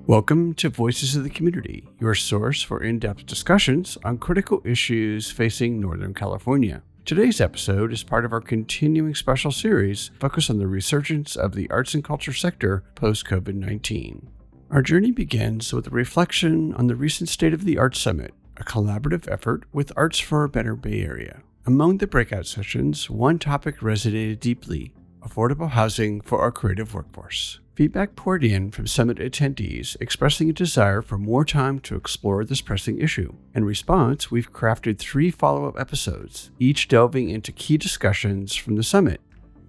Welcome to Voices of the Community, your source for in-depth discussions on critical issues facing Northern California. Today's episode is part of our continuing special series focused on the resurgence of the arts and culture sector post-COVID-19. Our journey begins with a reflection on the recent State of the Arts Summit, a collaborative effort with Arts for a Better Bay Area. Among the breakout sessions, one topic resonated deeply: affordable housing for our creative workforce. Feedback poured in from summit attendees expressing a desire for more time to explore this pressing issue. In response, we've crafted 3 follow-up episodes, each delving into key discussions from the summit.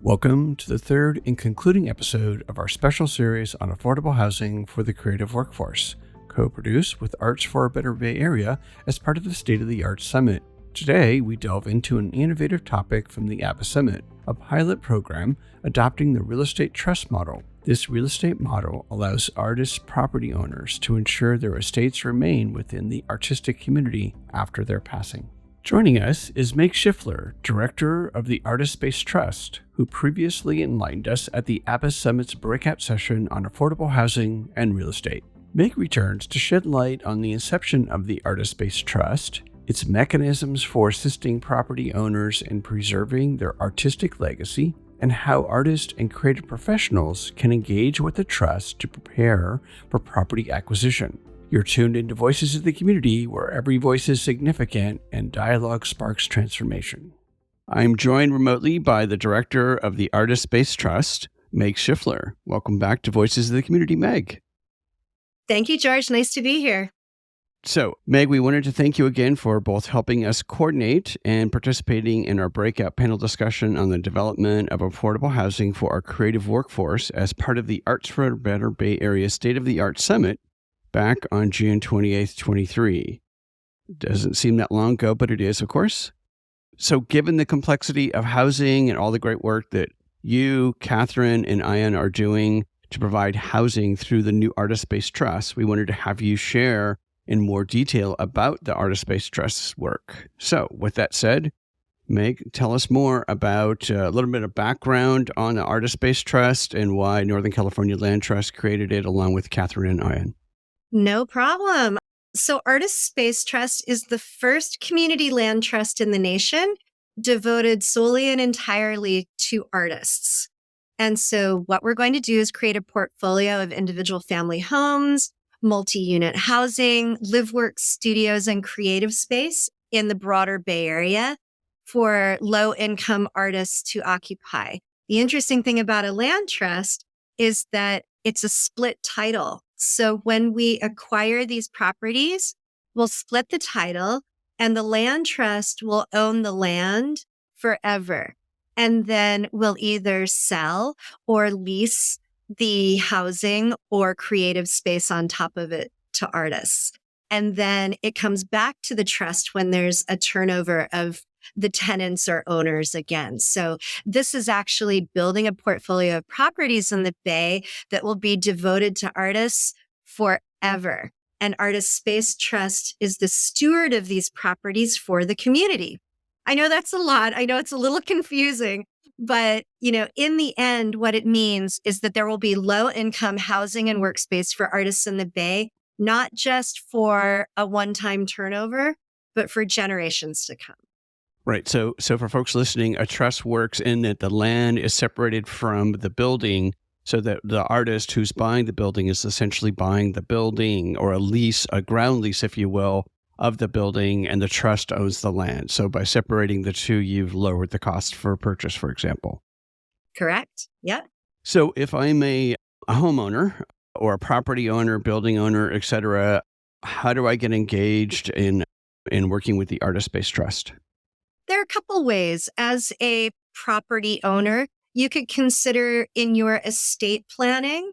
Welcome to the third and concluding episode of our special series on affordable housing for the creative workforce, co-produced with Arts for a Better Bay Area as part of the State of the Arts Summit. Today, we delve into an innovative topic from the ABBA Summit, a pilot program adopting the real estate trust model. This real estate model allows artist property owners to ensure their estates remain within the artistic community after their passing. Joining us is Meg Shiffler, Director of the Artist-Based Trust, who previously enlightened us at the ABBA Summit's breakout session on affordable housing and real estate. Meg returns to shed light on the inception of the Artist-Based Trust, its mechanisms for assisting property owners in preserving their artistic legacy, and how artists and creative professionals can engage with the trust to prepare for property acquisition. You're tuned into Voices of the Community, where every voice is significant and dialogue sparks transformation. I'm joined remotely by the Director of the Artist-Based Trust, Meg Shiffler. Welcome back to Voices of the Community, Meg. Thank you, George. Nice to be here. So, Meg, we wanted to thank you again for both helping us coordinate and participating in our breakout panel discussion on the development of affordable housing for our creative workforce as part of the Arts for a Better Bay Area State of the Arts Summit back on June 28th, 23. Doesn't seem that long ago, but it is, of course. So, given the complexity of housing and all the great work that you, Katheryn, and Ian are doing to provide housing through the new Artist-Based Trust, we wanted to have you share in more detail about the Artist-Based Trust's work. So, with that said, Meg, tell us more about a little bit of background on the Artist-Based Trust and why Northern California Land Trust created it along with Katheryn and Ian. No problem. So Artist-Based Trust is the first community land trust in the nation devoted solely and entirely to artists. And so what we're going to do is create a portfolio of individual family homes, multi-unit housing, live-work studios, and creative space in the broader Bay Area for low-income artists to occupy. The interesting thing about a land trust is that it's a split title. So when we acquire these properties, we'll split the title, and the land trust will own the land forever. And then we'll either sell or lease the housing or creative space on top of it to artists. And then it comes back to the trust when there's a turnover of the tenants or owners again. So this is actually building a portfolio of properties in the Bay that will be devoted to artists forever. And Artist-Based Trust is the steward of these properties for the community. I know that's a lot. I know it's a little confusing. But, in the end, what it means is that there will be low-income housing and workspace for artists in the Bay, not just for a one-time turnover, but for generations to come. Right. So for folks listening, a trust works in that the land is separated from the building so that the artist who's buying the building is essentially buying the building or a ground lease, if you will, of the building, and the trust owns the land. So by separating the two, you've lowered the cost for purchase, for example. Correct. Yep. So if I'm a homeowner or a property owner, building owner, et cetera, how do I get engaged in working with the Artist-Based Trust? There are a couple ways. As a property owner, you could consider in your estate planning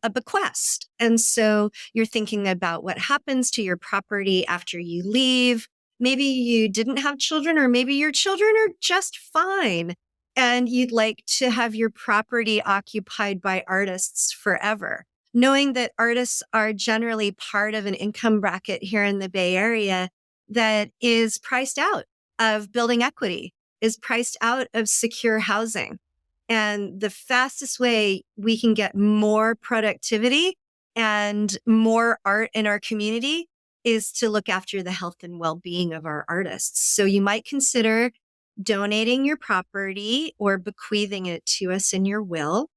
a bequest. And so you're thinking about what happens to your property after you leave. Maybe you didn't have children, or maybe your children are just fine and you'd like to have your property occupied by artists forever. Knowing that artists are generally part of an income bracket here in the Bay Area that is priced out of building equity, is priced out of secure housing. And the fastest way we can get more productivity and more art in our community is to look after the health and well-being of our artists. So you might consider donating your property or bequeathing it to us in your will.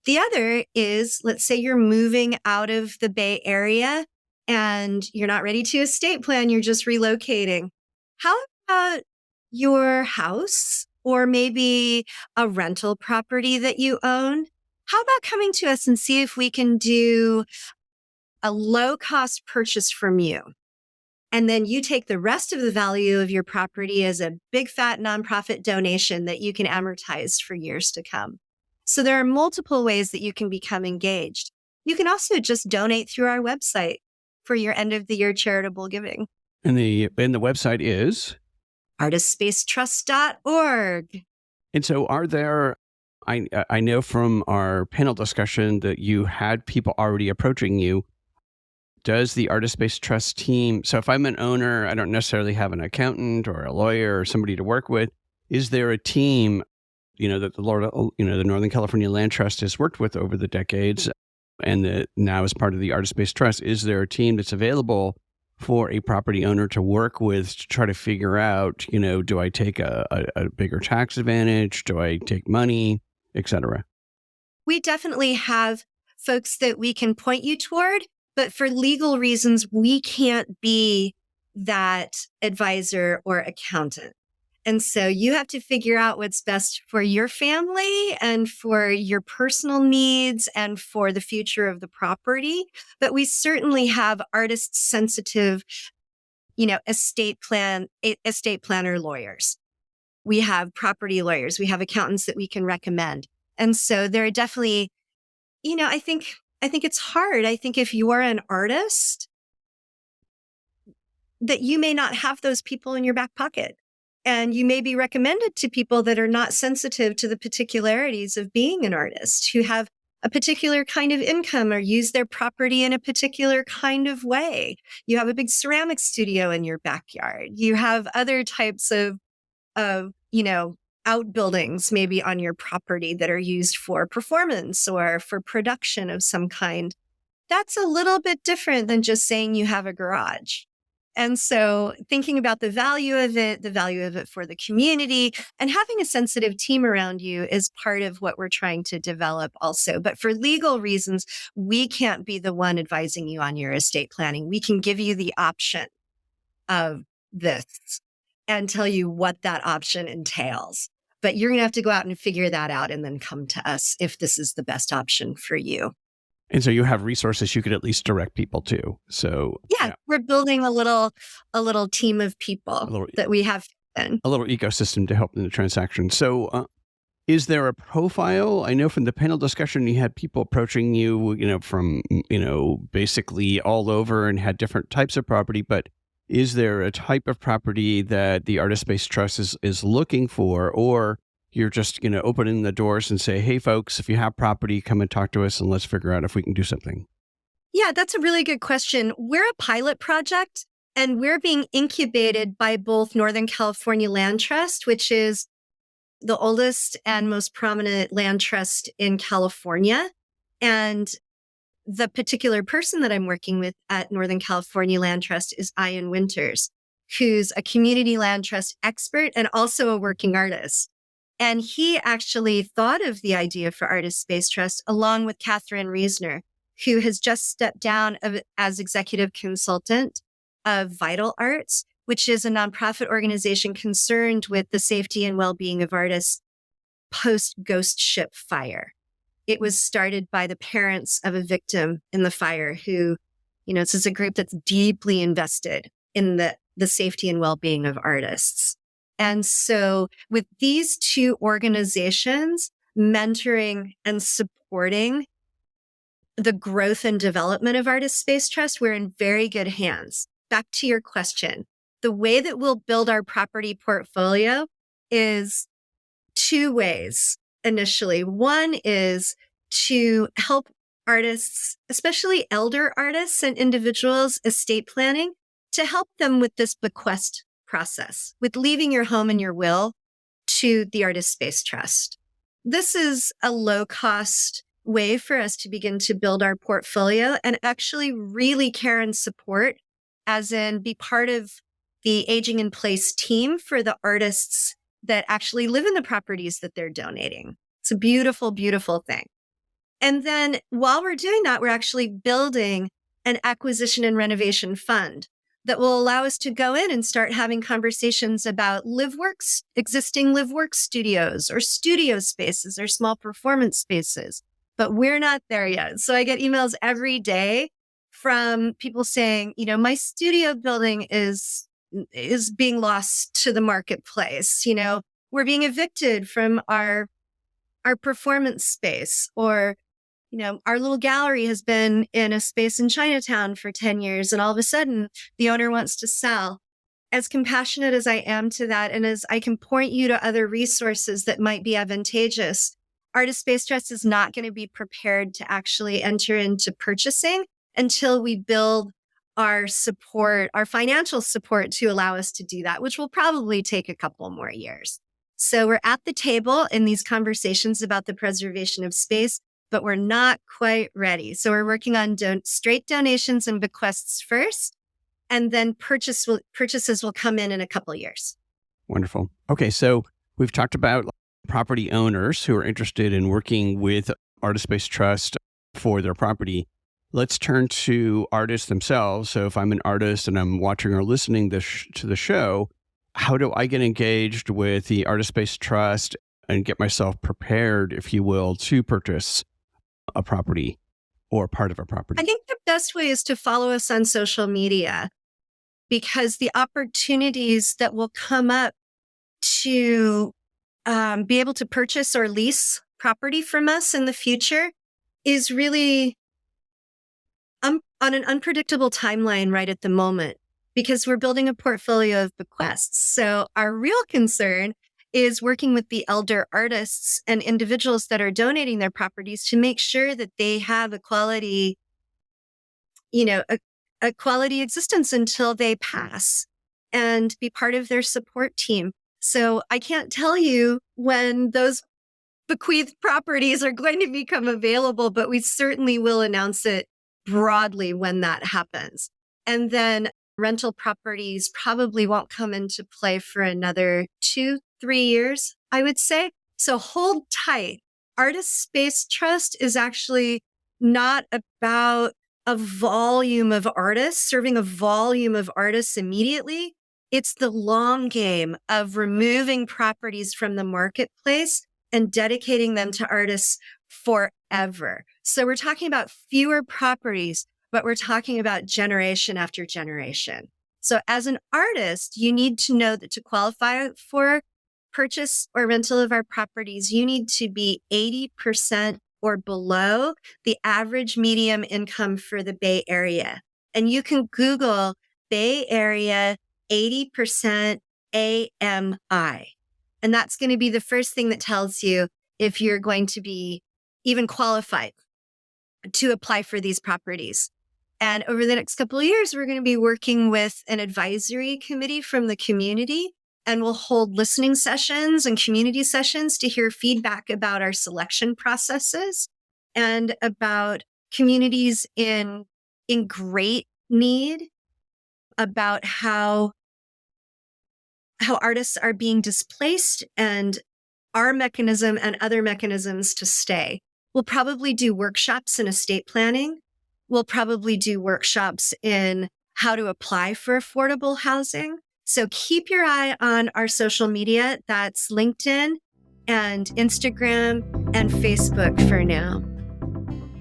The other is, let's say you're moving out of the Bay Area and you're not ready to estate plan, you're just relocating. How about your house or maybe a rental property that you own? How about coming to us and see if we can do a low-cost purchase from you? And then you take the rest of the value of your property as a big fat nonprofit donation that you can amortize for years to come. So there are multiple ways that you can become engaged. You can also just donate through our website for your end of the year charitable giving. And the website is artistspacetrust.org. And so are there, I know from our panel discussion that you had people already approaching you. Does the Artist Space Trust team, so if I'm an owner, I don't necessarily have an accountant or a lawyer or somebody to work with, is there a team, that the Northern California Land Trust has worked with over the decades and that now is part of the Artist Space Trust? Is there a team that's available for a property owner to work with to try to figure out, do I take a bigger tax advantage? Do I take money, et cetera? We definitely have folks that we can point you toward, but for legal reasons, we can't be that advisor or accountant. And so you have to figure out what's best for your family and for your personal needs and for the future of the property. But we certainly have artist-sensitive, estate planner lawyers. We have property lawyers. We have accountants that we can recommend. And so there are definitely, I think it's hard. I think if you are an artist, that you may not have those people in your back pocket. And you may be recommended to people that are not sensitive to the particularities of being an artist, who have a particular kind of income or use their property in a particular kind of way. You have a big ceramic studio in your backyard. You have other types of outbuildings maybe on your property that are used for performance or for production of some kind. That's a little bit different than just saying you have a garage. And so thinking about the value of it for the community, and having a sensitive team around you is part of what we're trying to develop also. But for legal reasons, we can't be the one advising you on your estate planning. We can give you the option of this and tell you what that option entails. But you're going to have to go out and figure that out and then come to us if this is the best option for you. And so you have resources you could at least direct people to. So yeah. We're building a little team of people that we have in. A little ecosystem to help in the transaction. So is there a profile? I know from the panel discussion, you had people approaching you, from, basically all over and had different types of property, but is there a type of property that the Artist Space Trust is looking for, or you're just going to open the doors and say, hey, folks, if you have property, come and talk to us and let's figure out if we can do something? Yeah, that's a really good question. We're a pilot project and we're being incubated by both Northern California Land Trust, which is the oldest and most prominent land trust in California. And the particular person that I'm working with at Northern California Land Trust is Ian Winters, who's a community land trust expert and also a working artist. And he actually thought of the idea for Artist Space Trust along with Katheryn Reisner, who has just stepped down as executive consultant of Vital Arts, which is a nonprofit organization concerned with the safety and well-being of artists post-ghost ship fire. It was started by the parents of a victim in the fire who, this is a group that's deeply invested in the safety and well-being of artists. And so with these two organizations mentoring and supporting the growth and development of Artist Space Trust, we're in very good hands. Back to your question, the way that we'll build our property portfolio is two ways initially. One is to help artists, especially elder artists and individuals, estate planning, to help them with this bequest process, with leaving your home and your will to the Artist Space Trust. This is a low-cost way for us to begin to build our portfolio and actually really care and support, as in be part of the aging in place team for the artists that actually live in the properties that they're donating. It's a beautiful, beautiful thing. And then while we're doing that, we're actually building an acquisition and renovation fund that will allow us to go in and start having conversations about existing live work studios or studio spaces or small performance spaces. But we're not there yet. So I get emails every day from people saying, my studio building is being lost to the marketplace. We're being evicted from our performance space, or our little gallery has been in a space in Chinatown for 10 years, and all of a sudden the owner wants to sell. As compassionate as I am to that, and as I can point you to other resources that might be advantageous, Artist Space Trust is not going to be prepared to actually enter into purchasing until we build our support, our financial support to allow us to do that, which will probably take a couple more years. So we're at the table in these conversations about the preservation of space, but we're not quite ready. So we're working on straight donations and bequests first, and then purchases will come in a couple of years. Wonderful. Okay, so we've talked about property owners who are interested in working with Artist Space Trust for their property. Let's turn to artists themselves. So if I'm an artist and I'm watching or listening to the show, how do I get engaged with the Artist Space Trust and get myself prepared, if you will, to purchase a property or part of a property? I think the best way is to follow us on social media, because the opportunities that will come up to be able to purchase or lease property from us in the future is really on an unpredictable timeline right at the moment, because we're building a portfolio of bequests. So our real concern is working with the elder artists and individuals that are donating their properties to make sure that they have a quality, a quality existence until they pass, and be part of their support team. So I can't tell you when those bequeathed properties are going to become available, but we certainly will announce it broadly when that happens. And then rental properties probably won't come into play for another 2-3 years, I would say. So hold tight. Artist Space Trust is actually not about a volume of artists, serving a volume of artists immediately. It's the long game of removing properties from the marketplace and dedicating them to artists forever. So we're talking about fewer properties, but we're talking about generation after generation. So as an artist, you need to know that to qualify for purchase or rental of our properties, you need to be 80% or below the average medium income for the Bay Area. And you can Google Bay Area 80% AMI. And that's going to be the first thing that tells you if you're going to be even qualified to apply for these properties. And over the next couple of years, we're going to be working with an advisory committee from the community, and we'll hold listening sessions and community sessions to hear feedback about our selection processes and about communities in great need, about how artists are being displaced, and our mechanism and other mechanisms to stay. We'll probably do workshops in estate planning. We'll probably do workshops in how to apply for affordable housing. So keep your eye on our social media. That's LinkedIn and Instagram and Facebook for now.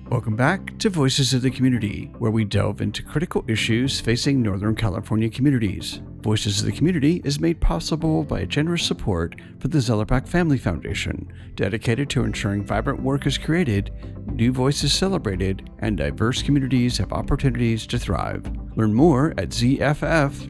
Welcome back to Voices of the Community, where we delve into critical issues facing Northern California communities. Voices of the Community is made possible by generous support from the Zellerbach Family Foundation, dedicated to ensuring vibrant work is created, new voices celebrated, and diverse communities have opportunities to thrive. Learn more at zff.org.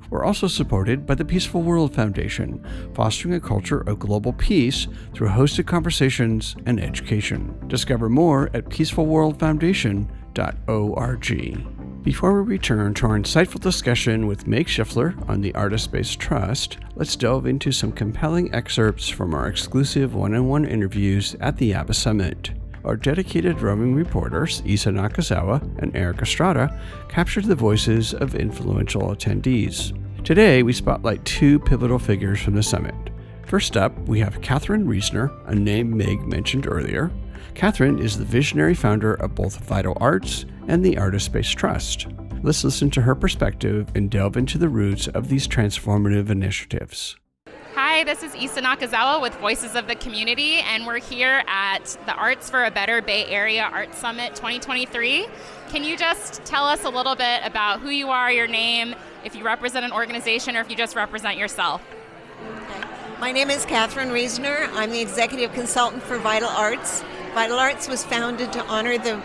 We're also supported by the Peaceful World Foundation, fostering a culture of global peace through hosted conversations and education. Discover more at peacefulworldfoundation.org. Before we return to our insightful discussion with Meg Shiffler on the Artist Space Trust, let's delve into some compelling excerpts from our exclusive one-on-one interviews at the ABBA Summit. Our dedicated roving reporters, Isa Nakazawa and Eric Estrada, captured the voices of influential attendees. Today, we spotlight two pivotal figures from the summit. First up, we have Katheryn Reisner, a name Meg mentioned earlier. Katheryn is the visionary founder of both Vital Arts and the Artist Space Trust. Let's listen to her perspective and delve into the roots of these transformative initiatives. Hi, this is Isa Nakazawa with Voices of the Community, and we're here at the Arts for a Better Bay Area Art Summit 2023. Can you just tell us a little bit about who you are, your name, if you represent an organization or if you just represent yourself? Okay. My name is Katheryn Reisner. I'm the executive consultant for Vital Arts. Vital Arts was founded to honor the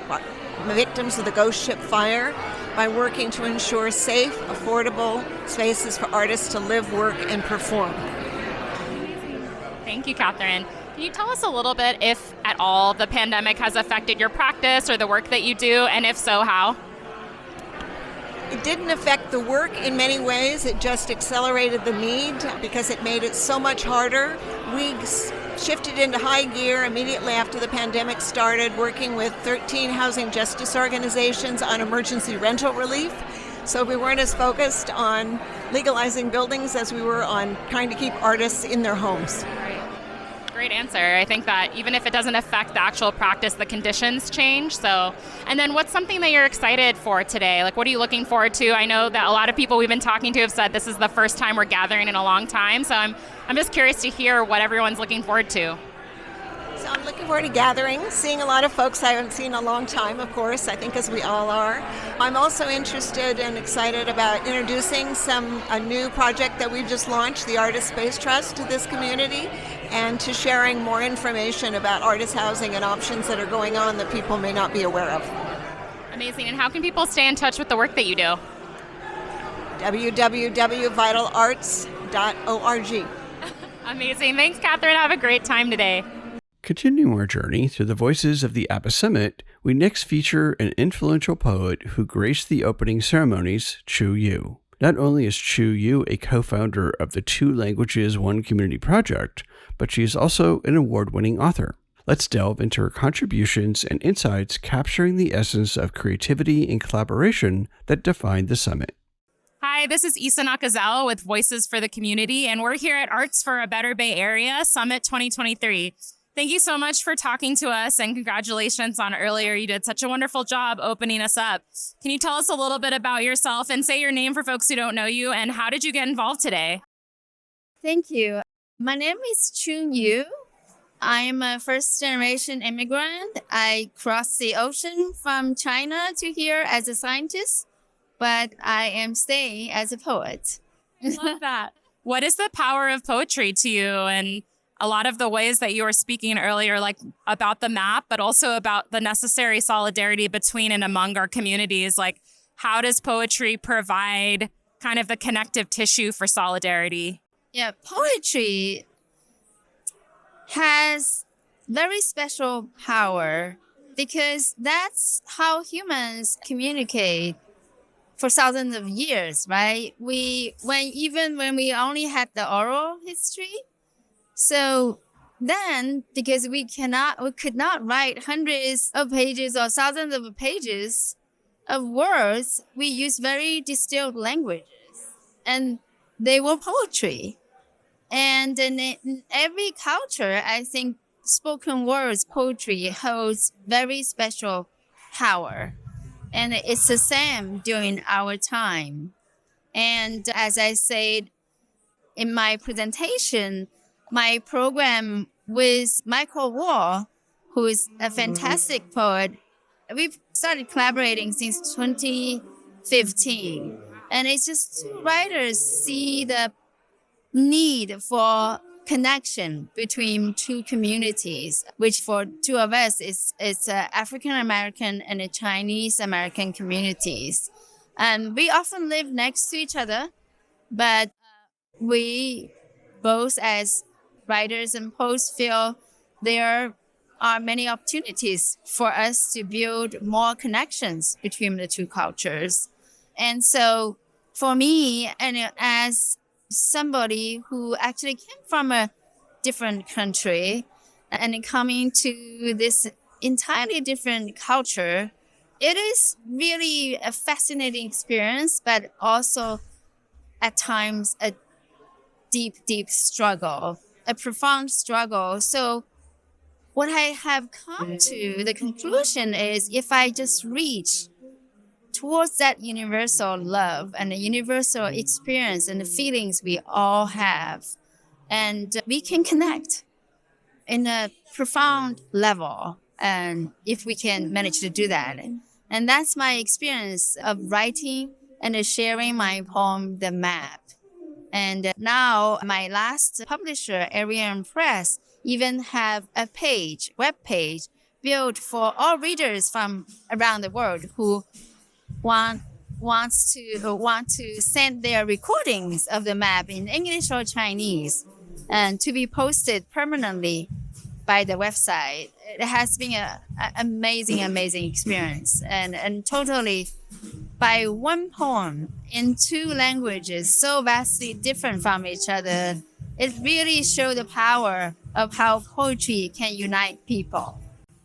victims of the ghost ship fire by working to ensure safe, affordable spaces for artists to live, work, and perform. Thank you, Katheryn. Can you tell us a little bit, if at all, the pandemic has affected your practice or the work that you do, and if so, how? It didn't affect the work in many ways. It just accelerated the need because it made it so much harder. We shifted into high gear immediately after the pandemic started, working with 13 housing justice organizations on emergency rental relief. So we weren't as focused on legalizing buildings as we were on trying to keep artists in their homes. Great answer. I think that even if it doesn't affect the actual practice, the conditions change. So, and then what's something that you're excited for today? Like, what are you looking forward to? I know that a lot of people we've been talking to have said this is the first time we're gathering in a long time. So I'm just curious to hear what everyone's looking forward to. So I'm looking forward to gathering, seeing a lot of folks I haven't seen in a long time, of course, I think as we all are. I'm also interested and excited about introducing a new project that we've just launched, the Artist Space Trust, to this community, and to sharing more information about artist housing and options that are going on that people may not be aware of. Amazing. And how can people stay in touch with the work that you do? www.vitalarts.org. Amazing. Thanks, Katheryn. Have a great time today. Continuing our journey through the voices of the ABBA Summit, we next feature an influential poet who graced the opening ceremonies, Chu Yu. Not only is Chu Yu a co-founder of the Two Languages, One Community project, but she is also an award-winning author. Let's delve into her contributions and insights capturing the essence of creativity and collaboration that defined the summit. Hi, this is Isa Nakazawa with Voices for the Community, and we're here at Arts for a Better Bay Area Summit 2023. Thank you so much for talking to us, and congratulations on earlier. You did such a wonderful job opening us up. Can you tell us a little bit about yourself and say your name for folks who don't know you, and how did you get involved today? Thank you. My name is Chun Yu. I am a first-generation immigrant. I crossed the ocean from China to here as a scientist, but I am staying as a poet. I love that. What is the power of poetry to you? And a lot of the ways that you were speaking earlier, like about the map, but also about the necessary solidarity between and among our communities. Like, how does poetry provide kind of the connective tissue for solidarity? Yeah, poetry has very special power because that's how humans communicate for thousands of years, right? When we only had the oral history. So then, because we could not write hundreds of pages or thousands of pages of words, we use very distilled languages, and they were poetry. And in every culture, I think spoken words poetry holds very special power, and it's the same during our time. And as I said in my presentation, my program with Michael Wall, who is a fantastic poet, we've started collaborating since 2015. And it's just writers see the need for connection between two communities, which for two of us is African American and Chinese American communities. And we often live next to each other, but we both as writers and poets feel there are many opportunities for us to build more connections between the two cultures. And so for me, and as somebody who actually came from a different country and coming to this entirely different culture, it is really a fascinating experience, but also at times a deep, deep struggle, a profound struggle. So what I have come to the conclusion is if I just reach towards that universal love and the universal experience and the feelings we all have, and we can connect in a profound level, and if we can manage to do that. And that's my experience of writing and sharing my poem, The Map. And now my last publisher, Ariane Press, even have a web page built for all readers from around the world who want to send their recordings of the map in English or Chinese and to be posted permanently by the website. It has been an amazing experience, and totally by one poem in two languages so vastly different from each other, it really showed the power of how poetry can unite people.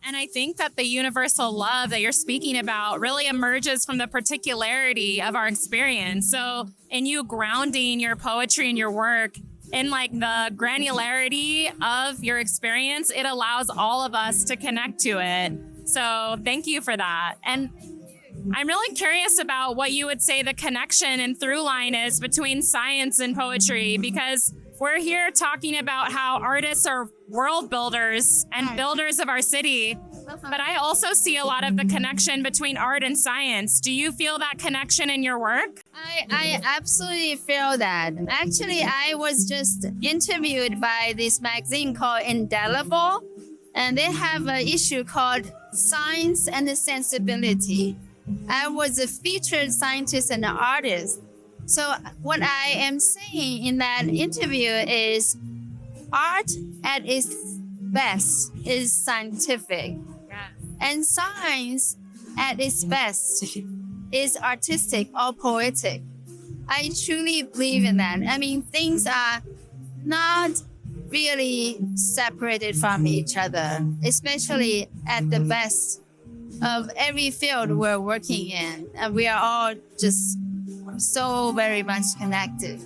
And I think that the universal love that you're speaking about really emerges from the particularity of our experience. So in you grounding your poetry and your work in like the granularity of your experience, it allows all of us to connect to it. So thank you for that. And I'm really curious about what you would say the connection and through line is between science and poetry, because we're here talking about how artists are world builders and builders of our city, but I also see a lot of the connection between art and science. Do you feel that connection in your work? I absolutely feel that. Actually, I was just interviewed by this magazine called Indelible, and they have an issue called Science and Sensibility. I was a featured scientist and an artist. So what I am saying in that interview is art at its best is scientific. And science at its best is artistic or poetic. I truly believe in that. I mean, things are not really separated from each other, especially at the best of every field we're working in. And we are all just so very much connected.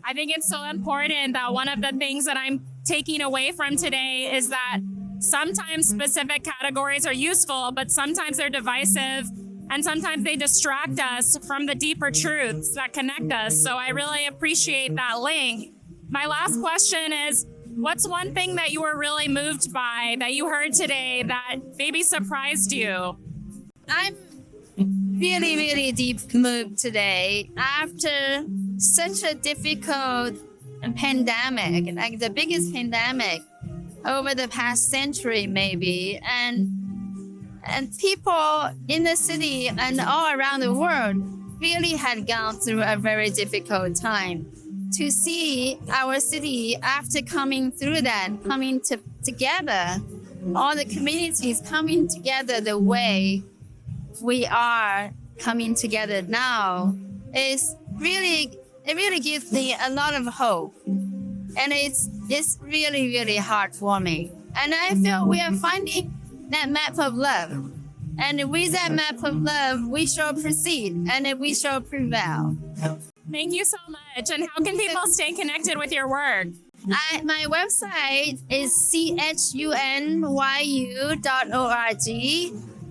I think it's so important that one of the things that I'm taking away from today is that sometimes specific categories are useful, but sometimes they're divisive, and sometimes they distract us from the deeper truths that connect us. So I really appreciate that link. My last question is, what's one thing that you were really moved by that you heard today that maybe surprised you? I'm really deep moved today after such a difficult pandemic, like the biggest pandemic over the past century maybe, and people in the city and all around the world really had gone through a very difficult time. To see our city after coming through that, coming together, all the communities coming together the way we are coming together now is really, it really gives me a lot of hope. And it's really heartwarming. And I feel we are finding that map of love. And with that map of love, we shall proceed and we shall prevail. Thank you so much. And how can people stay connected with your work? My website is chunyu.org,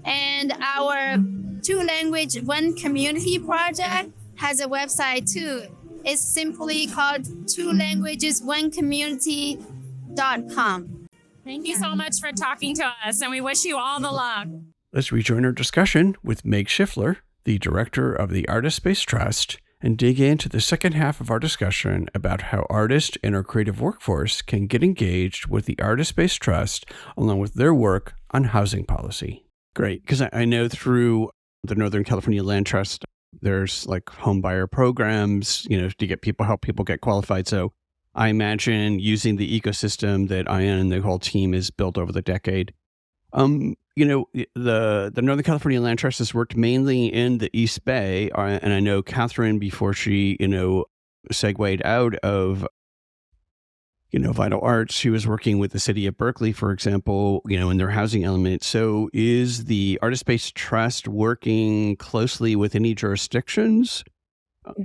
and our two-language one community project has a website too. It's simply called twolanguagesoneCommunity.com. Thank you so much for talking to us, and we wish you all the luck. Let's rejoin our discussion with Meg Shiffler, the director of the Artist Space Trust, and dig into the second half of our discussion about how artists and our creative workforce can get engaged with the Artist Space Trust along with their work on housing policy. Great, because I know through the Northern California Land Trust, there's like home buyer programs, to help people get qualified. So I imagine using the ecosystem that Ian and the whole team has built over the decade, The Northern California Land Trust has worked mainly in the East Bay, and I know Katheryn, before she, segued out of, Vital Arts, she was working with the city of Berkeley, for example, in their housing element. So is the Artist-Based Trust working closely with any jurisdictions,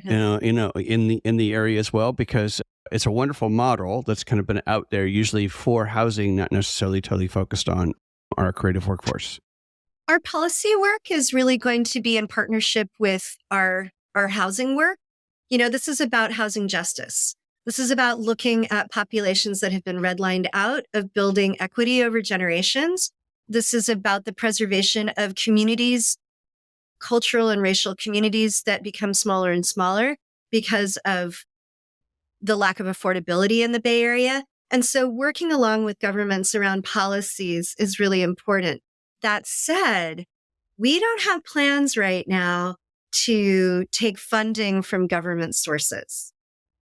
in the area as well? Because it's a wonderful model that's kind of been out there, usually for housing, not necessarily totally focused on our creative workforce. Our policy work is really going to be in partnership with our housing work. This is about housing justice. This is about looking at populations that have been redlined out, of building equity over generations. This is about the preservation of communities, cultural and racial communities that become smaller and smaller because of the lack of affordability in the Bay Area. And so working along with governments around policies is really important. That said, we don't have plans right now to take funding from government sources.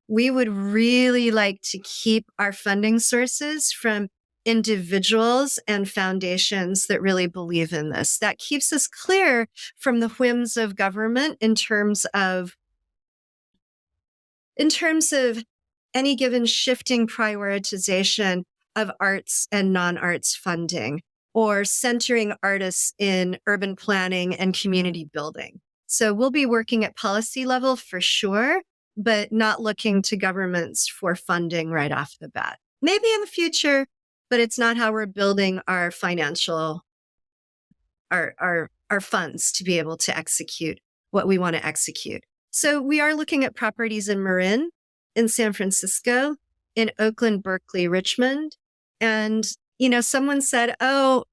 We would really like to keep our funding sources from individuals and foundations that really believe in this. That keeps us clear from the whims of government in terms of any given shifting prioritization of arts and non-arts funding, or centering artists in urban planning and community building. So we'll be working at policy level for sure, but not looking to governments for funding right off the bat. Maybe in the future, but it's not how we're building our our funds to be able to execute what we want to execute. So we are looking at properties in Marin, in San Francisco, in Oakland, Berkeley, Richmond. And, someone said, oh,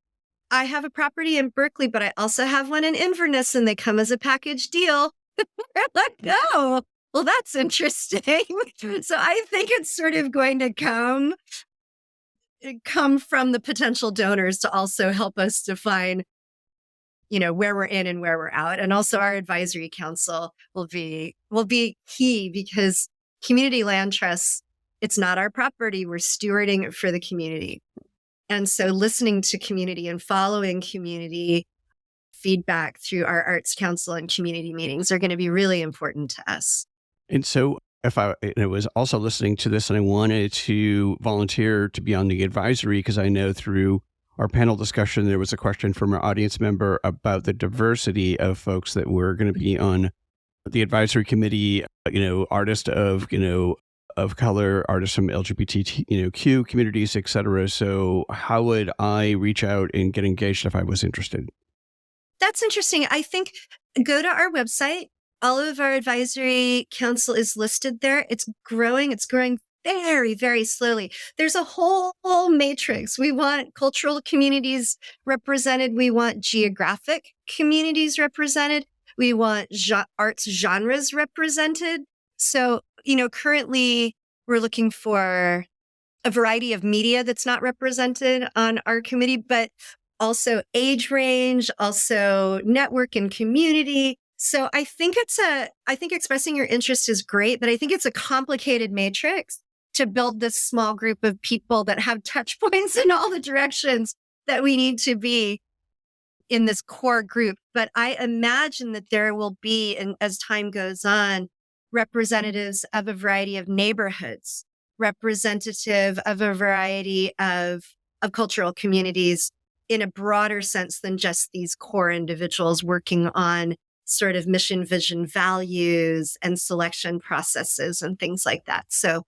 I have a property in Berkeley, but I also have one in Inverness, and they come as a package deal. We're like, oh, well, that's interesting. So I think it's sort of going to come from the potential donors to also help us define, where we're in and where we're out. And also our advisory council will be key, because community land trusts, it's not our property. We're stewarding it for the community. And so listening to community and following community feedback through our arts council and community meetings are going to be really important to us. And so if I was also listening to this and I wanted to volunteer to be on the advisory, because I know through our panel discussion, there was a question from our audience member about the diversity of folks that were going to be on the advisory committee, artists of color, artists from LGBTQ communities, et cetera. So how would I reach out and get engaged if I was interested? That's interesting. I think go to our website. All of our advisory council is listed there. It's growing. It's growing very, very slowly. There's a whole matrix. We want cultural communities represented. We want geographic communities represented. We want arts genres represented. So, currently we're looking for a variety of media that's not represented on our committee, but also age range, also network and community. So I think expressing your interest is great, but I think it's a complicated matrix to build this small group of people that have touch points in all the directions that we need to be in this core group. But I imagine that there will be, and as time goes on, representatives of a variety of neighborhoods, representative of a variety of cultural communities in a broader sense than just these core individuals working on sort of mission, vision, values, and selection processes and things like that. So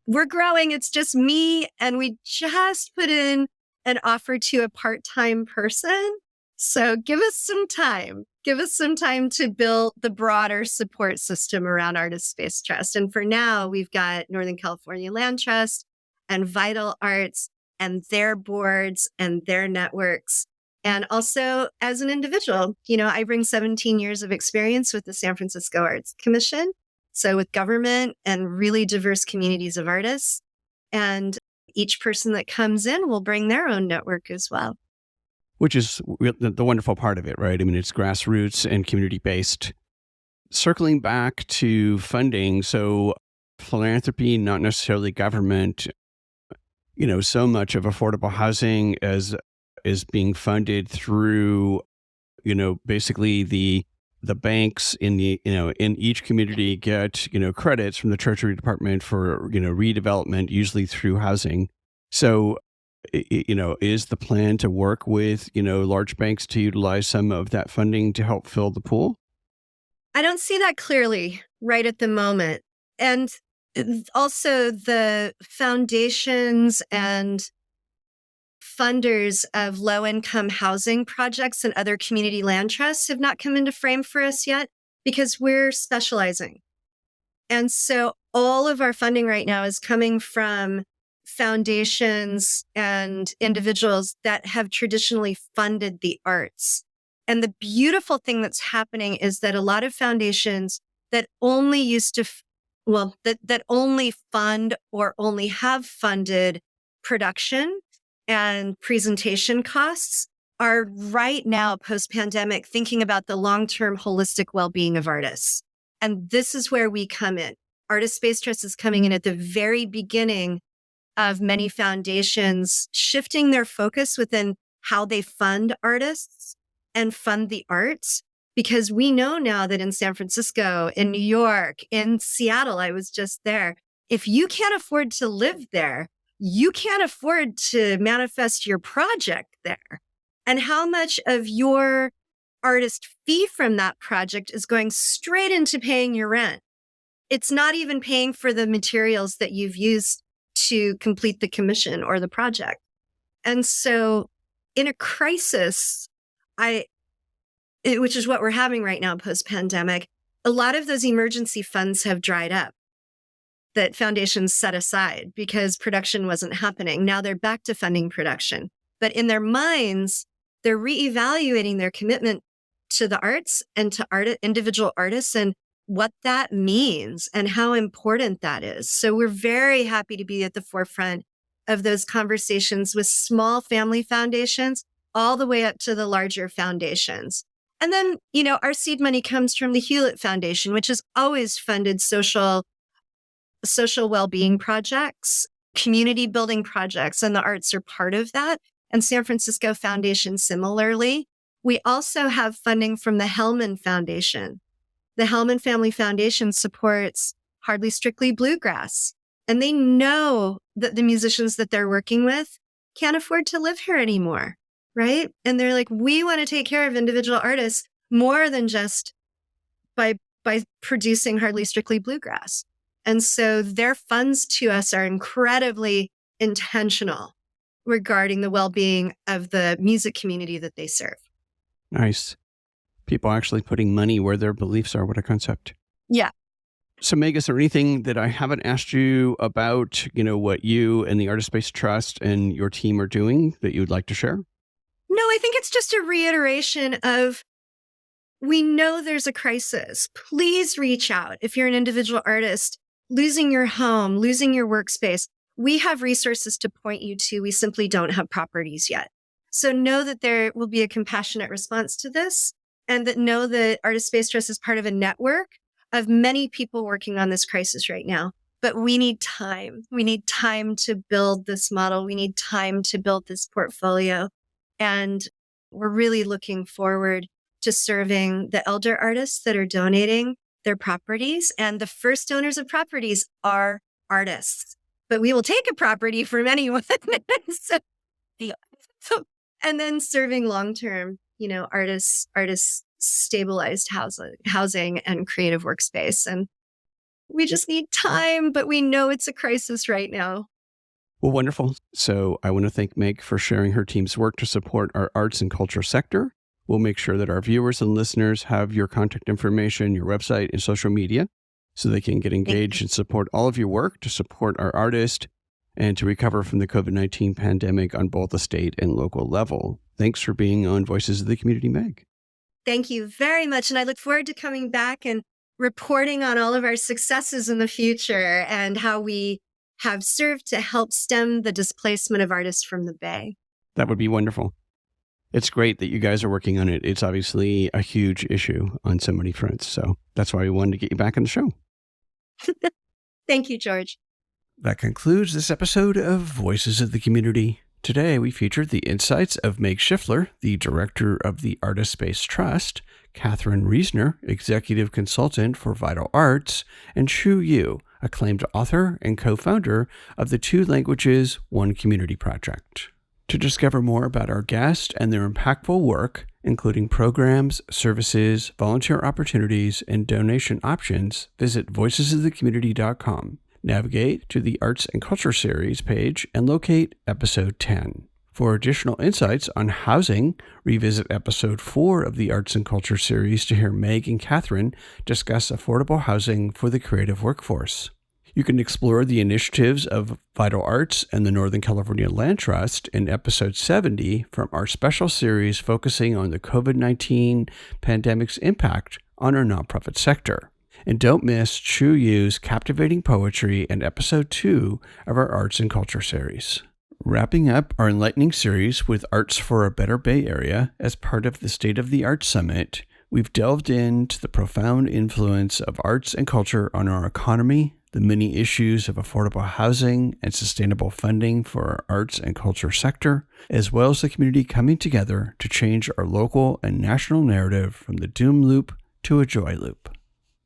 we're growing. It's just me, and we just put in an offer to a part-time person. So give us some time. Give us some time to build the broader support system around Artist-Based Trust. And for now, we've got Northern California Land Trust and Vital Arts and their boards and their networks. And also as an individual, I bring 17 years of experience with the San Francisco Arts Commission. So with government and really diverse communities of artists. And each person that comes in will bring their own network as well. Which is the wonderful part of it, right? I mean, it's grassroots and community-based. Circling back to funding, so philanthropy, not necessarily government, so much of affordable housing, as is being funded through, basically the banks in in each community get, credits from the Treasury Department for, redevelopment, usually through housing. So, is the plan to work with, large banks to utilize some of that funding to help fill the pool? I don't see that clearly right at the moment. And also the foundations and funders of low-income housing projects and other community land trusts have not come into frame for us yet because we're specializing. And so all of our funding right now is coming from foundations and individuals that have traditionally funded the arts. And the beautiful thing that's happening is that a lot of foundations that only used to, that only fund or only have funded production and presentation costs are right now post-pandemic thinking about the long-term holistic well-being of artists. And this is where we come in. Artist Space Trust is coming in at the very beginning of many foundations shifting their focus within how they fund artists and fund the arts. Because we know now that in San Francisco, in New York, in Seattle, I was just there, if you can't afford to live there, you can't afford to manifest your project there. And how much of your artist fee from that project is going straight into paying your rent? It's not even paying for the materials that you've used to complete the commission or the project. And so in a crisis, which is what we're having right now post-pandemic, a lot of those emergency funds have dried up that foundations set aside because production wasn't happening. Now they're back to funding production. But in their minds, they're reevaluating their commitment to the arts and to individual artists and what that means and how important that is. So we're very happy to be at the forefront of those conversations with small family foundations all the way up to the larger foundations. And then, our seed money comes from the Hewlett Foundation, which has always funded social well-being projects, community building projects, and the arts are part of that. And San Francisco Foundation similarly. We also have funding from the Hellman Foundation. The Hellman Family Foundation supports Hardly Strictly Bluegrass. And they know that the musicians that they're working with can't afford to live here anymore, right? And they're like, we want to take care of individual artists more than just by producing Hardly Strictly Bluegrass. And so their funds to us are incredibly intentional regarding the well-being of the music community that they serve. Nice. People actually putting money where their beliefs are. What a concept. Yeah. So Meg, is there anything that I haven't asked you about, what you and the Artist Space Trust and your team are doing that you'd like to share? No, I think it's just a reiteration of, we know there's a crisis. Please reach out. If you're an individual artist, losing your home, losing your workspace, we have resources to point you to. We simply don't have properties yet. So know that there will be a compassionate response to this, and know that Artist Space Trust is part of a network of many people working on this crisis right now. But we need time. We need time to build this model. We need time to build this portfolio. And we're really looking forward to serving the elder artists that are donating their properties. And the first donors of properties are artists. But we will take a property from anyone. And then serving long-term, artists stabilized housing and creative workspace. And we just need time, but we know it's a crisis right now. Well, wonderful. So I want to thank Meg for sharing her team's work to support our arts and culture sector. We'll make sure that our viewers and listeners have your contact information, your website, and social media so they can get engaged and support all of your work to support our artists and to recover from the COVID-19 pandemic on both the state and local level. Thanks for being on Voices of the Community, Meg. Thank you very much. And I look forward to coming back and reporting on all of our successes in the future and how we have served to help stem the displacement of artists from the Bay. That would be wonderful. It's great that you guys are working on it. It's obviously a huge issue on so many fronts. So that's why we wanted to get you back on the show. Thank you, George. That concludes this episode of Voices of the Community. Today, we featured the insights of Meg Shiffler, the director of the Artist Space Trust, Katheryn Reisner, executive consultant for Vital Arts, and Chu Yu, acclaimed author and co-founder of the Two Languages, One Community project. To discover more about our guests and their impactful work, including programs, services, volunteer opportunities, and donation options, visit voicesofthecommunity.com. Navigate to the Arts and Culture Series page and locate Episode 10. For additional insights on housing, revisit Episode 4 of the Arts and Culture Series to hear Meg and Katheryn discuss affordable housing for the creative workforce. You can explore the initiatives of Vital Arts and the Northern California Land Trust in Episode 70 from our special series focusing on the COVID-19 pandemic's impact on our nonprofit sector. And don't miss Chu Yu's captivating poetry in Episode 2 of our Arts and Culture series. Wrapping up our enlightening series with Arts for a Better Bay Area as part of the State of the Arts Summit, we've delved into the profound influence of arts and culture on our economy, the many issues of affordable housing and sustainable funding for our arts and culture sector, as well as the community coming together to change our local and national narrative from the doom loop to a joy loop.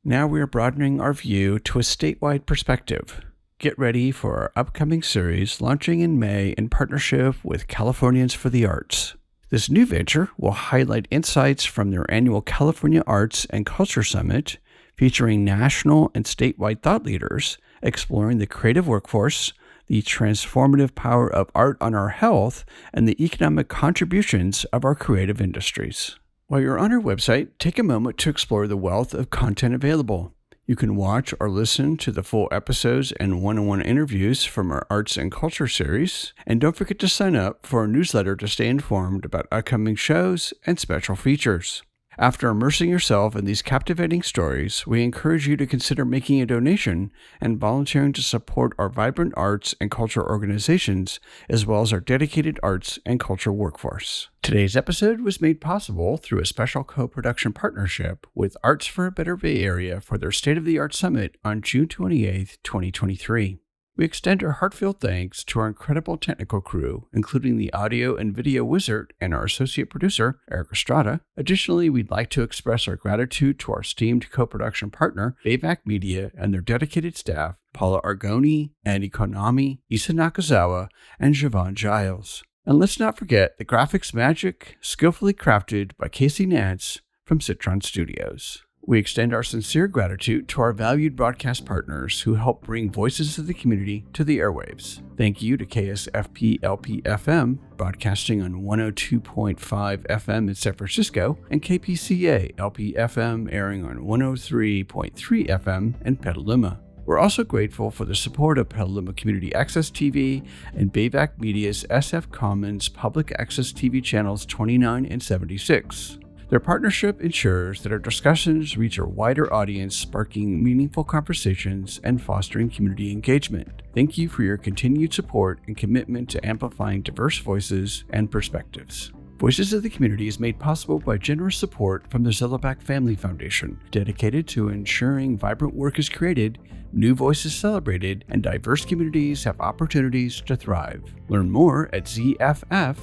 Now we are broadening our view to a statewide perspective. Get ready for our upcoming series launching in May in partnership with Californians for the Arts. This new venture will highlight insights from their annual California Arts and Culture Summit, featuring national and statewide thought leaders exploring the creative workforce, the transformative power of art on our health, and the economic contributions of our creative industries. While you're on our website, take a moment to explore the wealth of content available. You can watch or listen to the full episodes and one-on-one interviews from our Arts and Culture series. And don't forget to sign up for our newsletter to stay informed about upcoming shows and special features. After immersing yourself in these captivating stories, we encourage you to consider making a donation and volunteering to support our vibrant arts and culture organizations, as well as our dedicated arts and culture workforce. Today's episode was made possible through a special co-production partnership with Arts for a Better Bay Area for their State of the Arts Summit on June 28, 2023. We extend our heartfelt thanks to our incredible technical crew, including the audio and video wizard and our associate producer, Eric Estrada. Additionally, we'd like to express our gratitude to our esteemed co-production partner, Bayback Media, and their dedicated staff, Paula Argoni, Andy Konami, Isa Nakazawa, and Javon Giles. And let's not forget the graphics magic skillfully crafted by Casey Nance from Citron Studios. We extend our sincere gratitude to our valued broadcast partners who help bring Voices of the Community to the airwaves. Thank you to KSFP LP-FM, broadcasting on 102.5 FM in San Francisco, and KPCA LP-FM, airing on 103.3 FM in Petaluma. We're also grateful for the support of Petaluma Community Access TV and Bayback Media's SF Commons Public Access TV channels 29 and 76. Their partnership ensures that our discussions reach a wider audience, sparking meaningful conversations and fostering community engagement. Thank you for your continued support and commitment to amplifying diverse voices and perspectives. Voices of the Community is made possible by generous support from the Zellerbach Family Foundation, dedicated to ensuring vibrant work is created, new voices celebrated, and diverse communities have opportunities to thrive. Learn more at zff.org.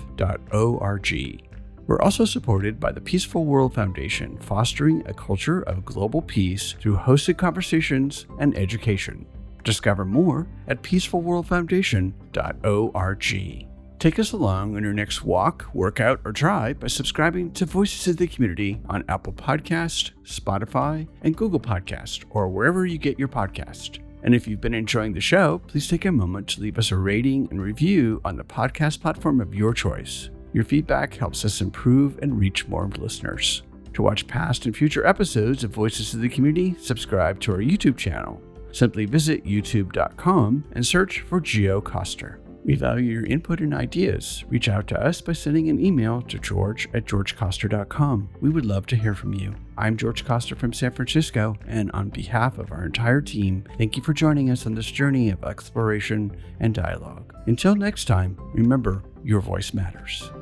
We're also supported by the Peaceful World Foundation, fostering a culture of global peace through hosted conversations and education. Discover more at peacefulworldfoundation.org. Take us along on your next walk, workout, or drive by subscribing to Voices of the Community on Apple Podcast, Spotify, and Google Podcast, or wherever you get your podcast. And if you've been enjoying the show, please take a moment to leave us a rating and review on the podcast platform of your choice. Your feedback helps us improve and reach more listeners. To watch past and future episodes of Voices of the Community, subscribe to our YouTube channel. Simply visit youtube.com and search for Geo Coster. We value your input and ideas. Reach out to us by sending an email to george@georgecoster.com. We would love to hear from you. I'm George Coster from San Francisco, and on behalf of our entire team, thank you for joining us on this journey of exploration and dialogue. Until next time, remember, your voice matters.